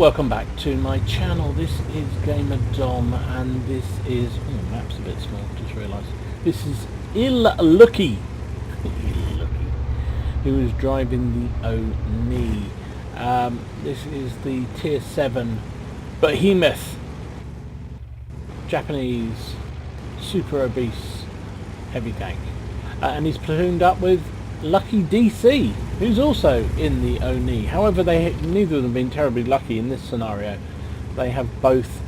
welcome back to my channel. This is Gamer Dom, and this is map's a bit small, just realised. This is Illucky, who is driving the Oni. This is the tier 7 behemoth, Japanese super obese heavy tank, and he's platooned up with Lucky DC, who's also in the Oni. However, neither of them have been terribly lucky in this scenario. They have both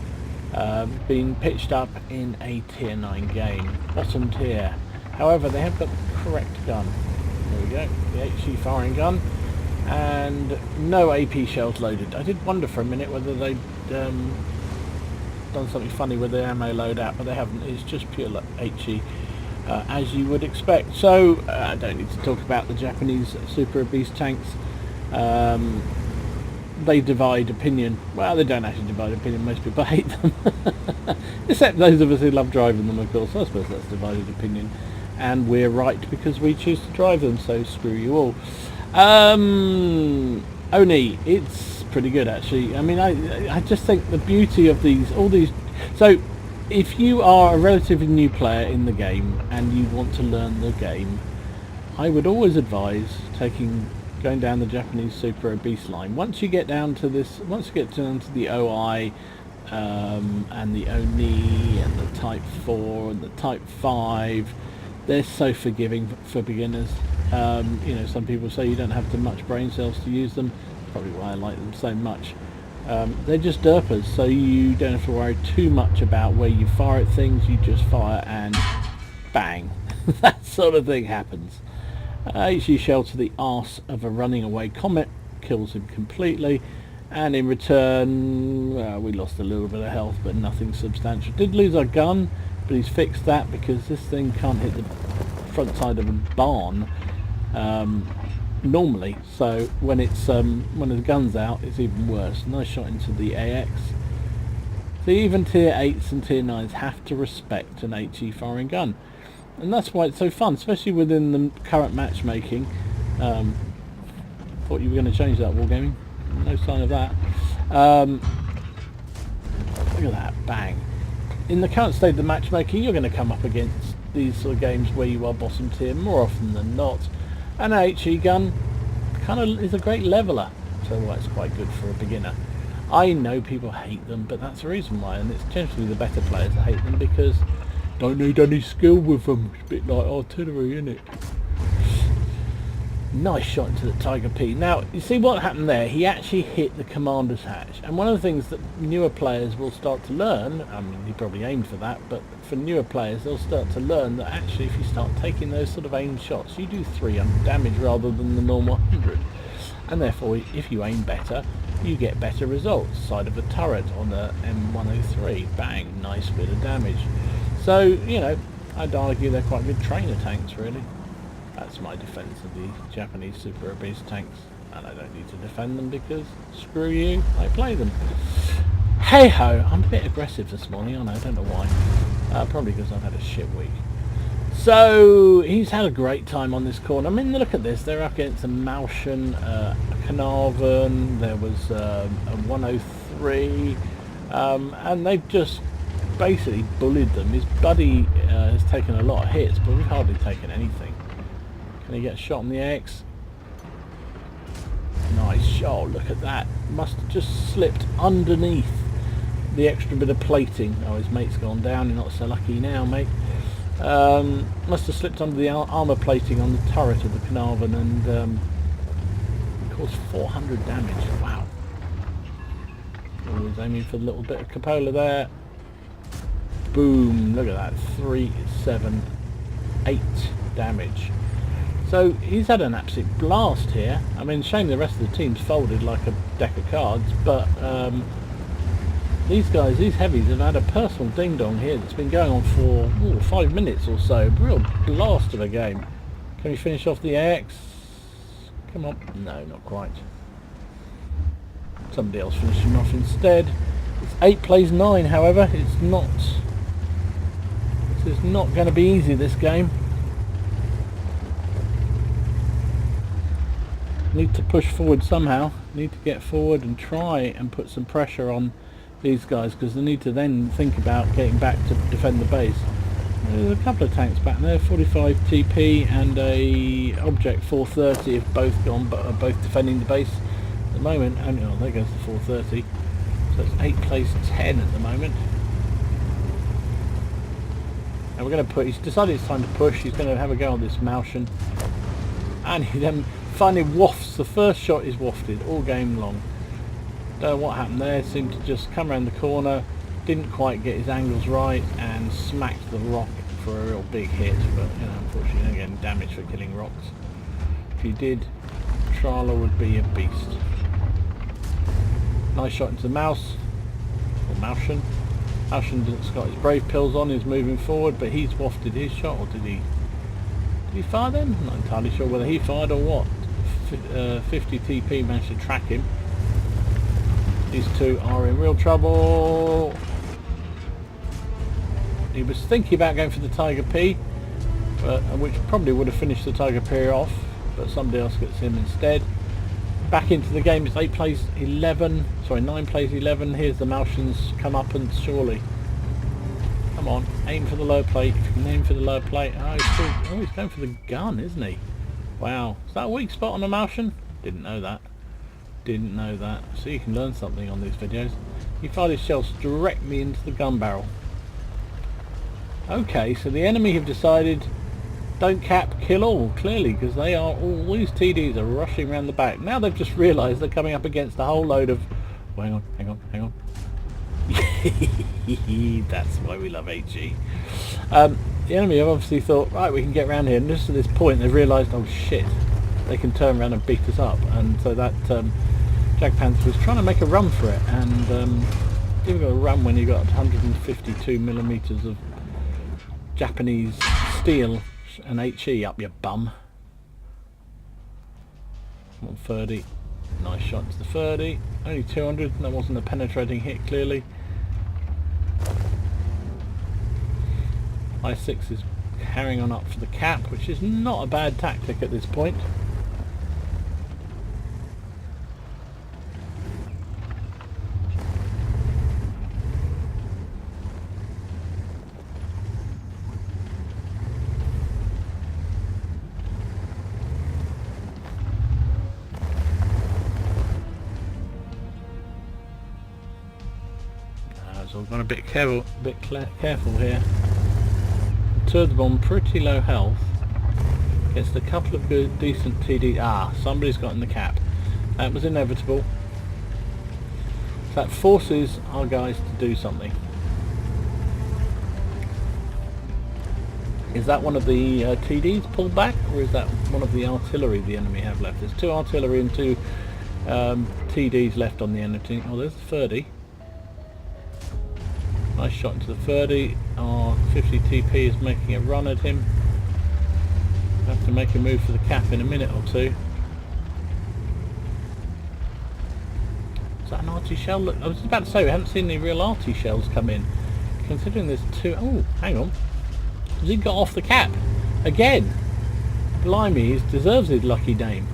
been pitched up in a tier 9 game, bottom tier. However, they have got the correct gun. There we go, the HE firing gun, and no AP shells loaded. I did wonder for a minute whether they'd done something funny with the ammo loadout, but they haven't. It's just pure HE. As you would expect. So I don't need to talk about the Japanese super obese tanks. They divide opinion. Well, they don't actually divide opinion. Most people hate them, except those of us who love driving them, of course. I suppose that's divided opinion, and we're right because we choose to drive them. So screw you all. Oni, it's pretty good actually. I mean, I just think the beauty of all these. So if you are a relatively new player in the game and you want to learn the game, I would always advise going down the Japanese super obese line. Once you get down to the OI and the Oni and the Type 4 and the Type 5, they're so forgiving for beginners. You know, some people say you don't have too much brain cells to use them. Probably why I like them so much. They're just derpers, so you don't have to worry too much about where you fire at things. You just fire and bang. That sort of thing happens. HE shell to the arse of a running away Comet kills him completely, and in return we lost a little bit of health, but nothing substantial. Did lose our gun, but he's fixed that because this thing can't hit the front side of a barn normally, so when the gun's out, it's even worse. Nice shot into the AX. So even tier 8s and tier 9s have to respect an HE firing gun, and that's why it's so fun, especially within the current matchmaking. Thought you were going to change that, Wargaming. No sign of that. Look at that, bang. In the current state of the matchmaking, you're going to come up against these sort of games where you are bottom tier more often than not. And an HE gun kind of is a great leveler, so it's quite good for a beginner. I know people hate them, but that's the reason why, and it's generally the better players that hate them because don't need any skill with them. It's a bit like artillery, isn't it? Nice shot into the Tiger P. Now, you see what happened there? He actually hit the commander's hatch. And one of the things that newer players will start to learn, I mean, he probably aimed for that, but for newer players, they'll start to learn that actually if you start taking those sort of aimed shots, you do 300 damage rather than the normal 100. And therefore, if you aim better, you get better results. Side of the turret on the M103, bang, nice bit of damage. So, you know, I'd argue they're quite good trainer tanks, really. That's my defence of the Japanese super obese tanks, and I don't need to defend them because screw you, I play them. Hey ho, I'm a bit aggressive this morning, I don't know why. Probably because I've had a shit week. So he's had a great time on this corner. I mean, look at this. They're up against a Malshan, a Carnarvon. There was a 103, and they've just basically bullied them. His buddy has taken a lot of hits, but we've hardly taken anything. Can he get a shot on the X? Nice shot, look at that. Must have just slipped underneath the extra bit of plating. Oh, his mate's gone down, you're not so lucky now, mate. Must have slipped under the armour plating on the turret of the Carnarvon and caused 400 damage. Wow. Always aiming for the little bit of cupola there. Boom, look at that. 3, 7, 8 damage. So he's had an absolute blast here. I mean, shame the rest of the team's folded like a deck of cards, but these guys, these heavies, have had a personal ding-dong here that's been going on for 5 minutes or so. Real blast of a game. Can we finish off the AX? Come on. No, not quite. Somebody else finishing off instead. It's 8 plays 9, however. It's not... This is not going to be easy, this game. Need to push forward somehow. Need to get forward and try and put some pressure on these guys, because they need to then think about getting back to defend the base. There's a couple of tanks back there, 45 TP and a Object 430 have both gone, but are both defending the base at the moment. And oh, there goes the 430. So it's 8 plays 10 at the moment. And we're going to put, he's decided it's time to push. He's going to have a go on this Malshan. And he then finally wafts. The first shot is wafted all game long. Don't know what happened there. Seemed to just come around the corner, didn't quite get his angles right, and smacked the rock for a real big hit. But you know, unfortunately, you're getting damage for killing rocks. If he did, Trala would be a beast. Nice shot into the mouse, or Malshan. Malshan's got his brave pills on. He's moving forward, but he's wafted his shot, or did he? Did he fire them? I'm not entirely sure whether he fired or what. 50 TP managed to track him. These two are in real trouble. He was thinking about going for the Tiger P, which probably would have finished the Tiger P off, but somebody else gets him instead. Back into the game. It's 8 plays 11. Sorry, 9 plays 11. Here's the Malshans come up, and surely. Come on, aim for the lower plate. If you can aim for the lower plate. Oh, he's going for the gun, isn't he? Wow. Is that a weak spot on a Malshan? Didn't know that. Didn't know that. So you can learn something on these videos. He fired his shells directly into the gun barrel. Okay, so the enemy have decided don't cap, kill all, clearly, because they are all these TDs are rushing around the back. Now they've just realised they're coming up against a whole load of... Oh, hang on. That's why we love HE. The enemy have obviously thought, right, we can get around here, and just at this point they've realised, oh shit, they can turn around and beat us up. And so that Jagdpanther was trying to make a run for it, and you've got a run when you've got 152 millimeters of Japanese steel and HE up your bum. Come on, 30. Nice shot to the 30. Only 200. That wasn't a penetrating hit, clearly. I6 is carrying on up for the cap, which is not a bad tactic at this point. So we've got a bit careful here. Turbomb pretty low health. Gets a couple of good, decent TD. Somebody's got in the cap. That was inevitable. So that forces our guys to do something. Is that one of the TDs pulled back, or is that one of the artillery the enemy have left? There's 2 artillery and 2 TDs left on the enemy. Oh, there's the 30. Nice shot into the 30. Our 50 TP is making a run at him. Have to make a move for the cap in a minute or two. Is that an arty shell? Look, I was about to say we haven't seen any real arty shells come in. Considering there's 2... Oh, hang on. Has he got off the cap? Again! Blimey, he deserves his lucky name.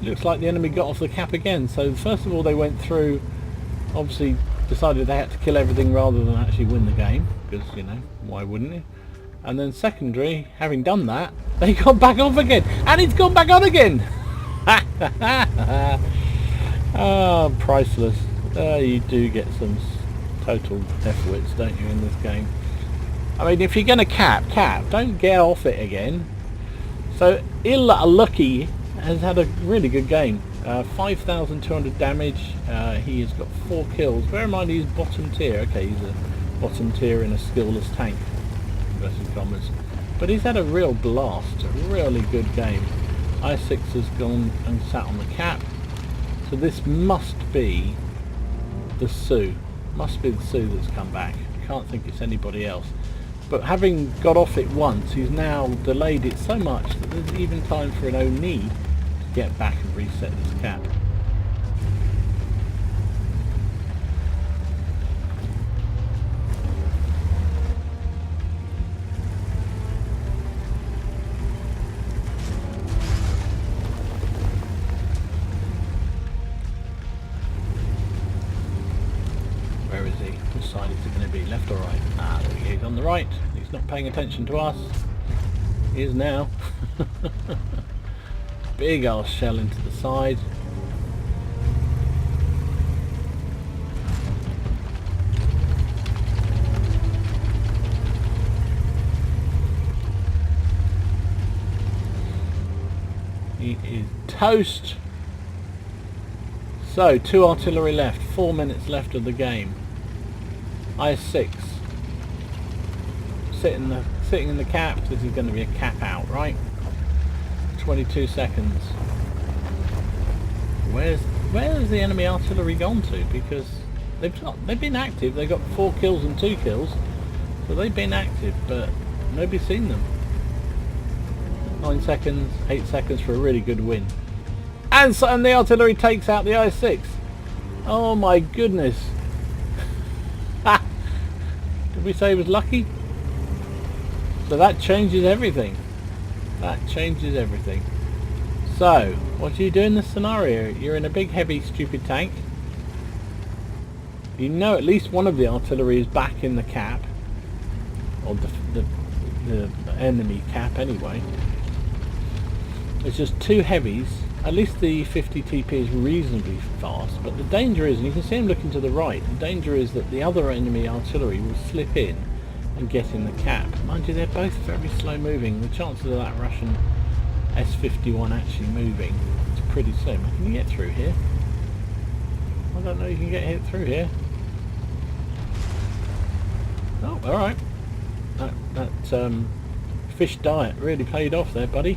Looks like the enemy got off the cap again. So first of all they went through, obviously decided they had to kill everything rather than actually win the game, because, you know, why wouldn't you? And then secondary, having done that, they got back off again, and it's gone back on again. Oh, priceless. You do get some total F-wits, don't you, in this game? I mean, if you're going to cap, don't get off it again. So Lucky has had a really good game. 5,200 damage. He has got 4 kills. Bear in mind he's bottom tier. Okay, he's a bottom tier in a skillless tank, inverted commas. But he's had a real blast. A really good game. I6 has gone and sat on the cap. So this must be the Sioux. Must be the Sioux that's come back. Can't think it's anybody else. But having got off it once, he's now delayed it so much that there's even time for an Oni to get back and reset this cap. left or right? Ah, there we go. He's on the right. He's not paying attention to us. He is now. Big old shell into the side. He is toast. So, 2 artillery left, 4 minutes left of the game. IS-6. Sitting in the cap. This is going to be a cap out, right? 22 seconds. Where's the enemy artillery gone to? Because they've been active. They got 4 kills and 2 kills, so they've been active, but nobody's seen them. 9 seconds, 8 seconds for a really good win. And the artillery takes out the IS-6. Oh my goodness. Did we say he was lucky? So that changes everything. That changes everything. So, what do you do in this scenario? You're in a big, heavy, stupid tank. You know at least one of the artillery is back in the cap. Or the enemy cap anyway. It's just 2 heavies. At least the 50 TP is reasonably fast, but the danger is, and you can see him looking to the right, the danger is that the other enemy artillery will slip in and get in the cap. Mind you, they're both very slow moving. The chances of that Russian S-51 actually moving is pretty slim. Can you get through here? I don't know, you can get hit through here. Oh, alright. That fish diet really paid off there, buddy.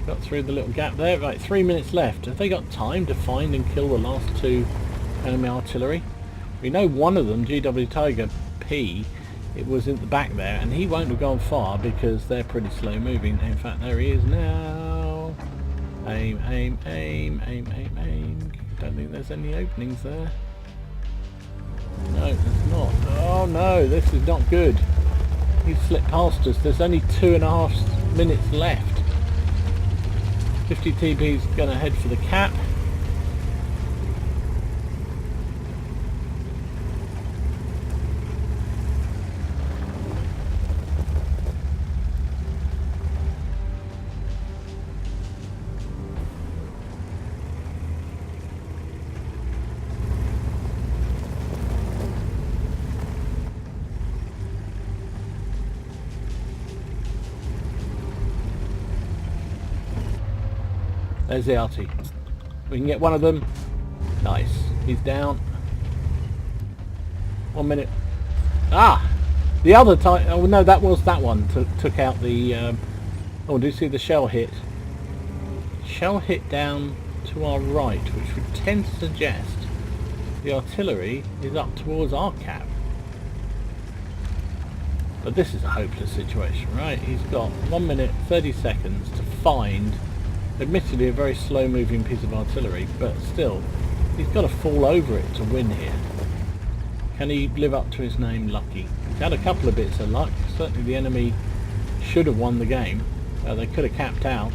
Got through the little gap there. Right, 3 minutes left. Have they got time to find and kill the last 2 enemy artillery? We know one of them, GW Tiger P, it was in the back there, and he won't have gone far because they're pretty slow moving. In fact, there he is now. Aim, aim, aim, aim, aim, aim. Don't think there's any openings there. No, there's not. Oh no, this is not good. He's slipped past us. There's only 2.5 minutes left. 50 TP's gonna head for the cap. There's the arty. We can get one of them. Nice. He's down. 1 minute. Ah! The other time... Oh no, that was that one. Took out the... Oh, do you see the shell hit? Shell hit down to our right, which would tend to suggest the artillery is up towards our cap. But this is a hopeless situation, right? He's got 1 minute, 30 seconds to find... Admittedly a very slow moving piece of artillery, but still, he's got to fall over it to win here. Can he live up to his name, Lucky? He's had a couple of bits of luck. Certainly the enemy should have won the game. They could have capped out.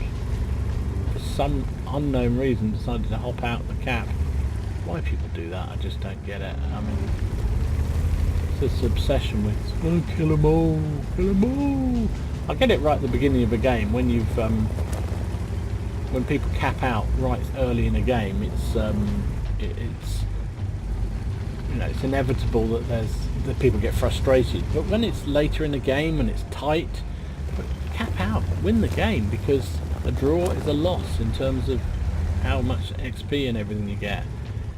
For some unknown reason decided to hop out the cap. Why people do that, I just don't get it. I mean, it's this obsession with, oh, kill them all, kill them all. I get it right at the beginning of a game when you've... when people cap out right early in a game, it's you know, it's inevitable that people get frustrated. But when it's later in the game and it's tight, cap out, win the game, because a draw is a loss in terms of how much XP and everything you get.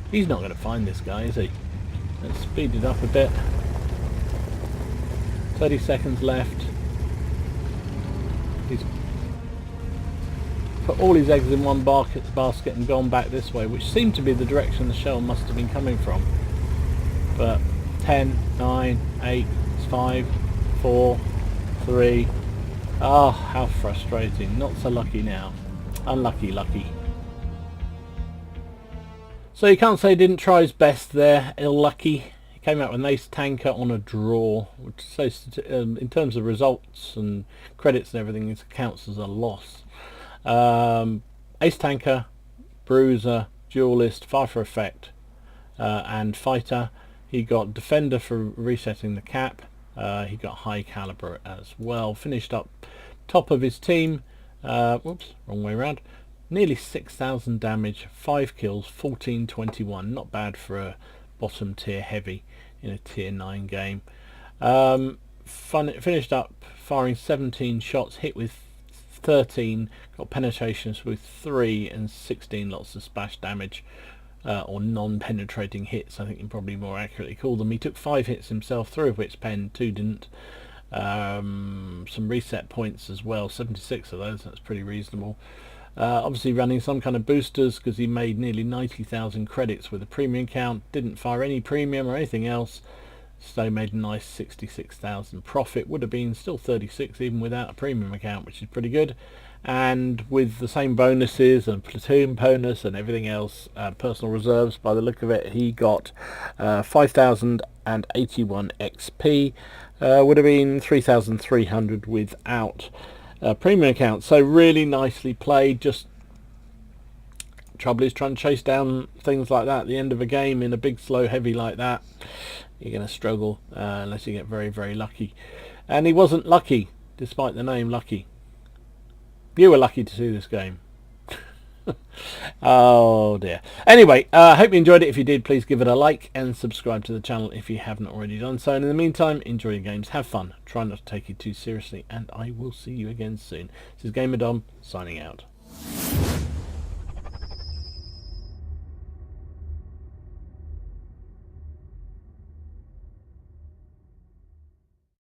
He's not going to find this guy, is he? Let's speed it up a bit. 30 seconds left. He's put all his eggs in one basket and gone back this way, which seemed to be the direction the shell must have been coming from. But 10, 9, 8, 5, 4, 3. Oh, how frustrating. Not so lucky now. Unlucky, lucky. So you can't say he didn't try his best there. Ill-lucky. He came out with an ace tanker on a draw, which says, in terms of results and credits and everything, it counts as a loss. Ace tanker, bruiser, duelist, fire for effect, and fighter. He got defender for resetting the cap. He got high caliber as well. Finished up top of his team. Whoops, wrong way around. Nearly 6,000 damage, 5 kills, 1421. Not bad for a bottom tier heavy in a tier 9 game. Finished up firing 17 shots, hit with 13, got penetrations with 3 and 16 lots of splash damage, or non-penetrating hits, I think you probably more accurately call them. He took 5 hits himself, 3 of which penned, 2 didn't. Some reset points as well, 76 of those, that's pretty reasonable. Obviously running some kind of boosters because he made nearly 90,000 credits with a premium account, didn't fire any premium or anything else, so made a nice 66,000 profit. Would have been still 36 even without a premium account, which is pretty good. And with the same bonuses and platoon bonus and everything else, personal reserves by the look of it, he got 5,081 XP. Would have been 3,300 without premium account. So really nicely played. Just trouble is trying to chase down things like that at the end of a game in a big slow heavy like that. You're going to struggle unless you get very, very lucky. And he wasn't lucky, despite the name Lucky. You were lucky to see this game. Oh dear. Anyway, I hope you enjoyed it. If you did, please give it a like and subscribe to the channel if you haven't already done so. And in the meantime, enjoy your games, have fun, try not to take it too seriously, and I will see you again soon. This is Gamer Dom, signing out.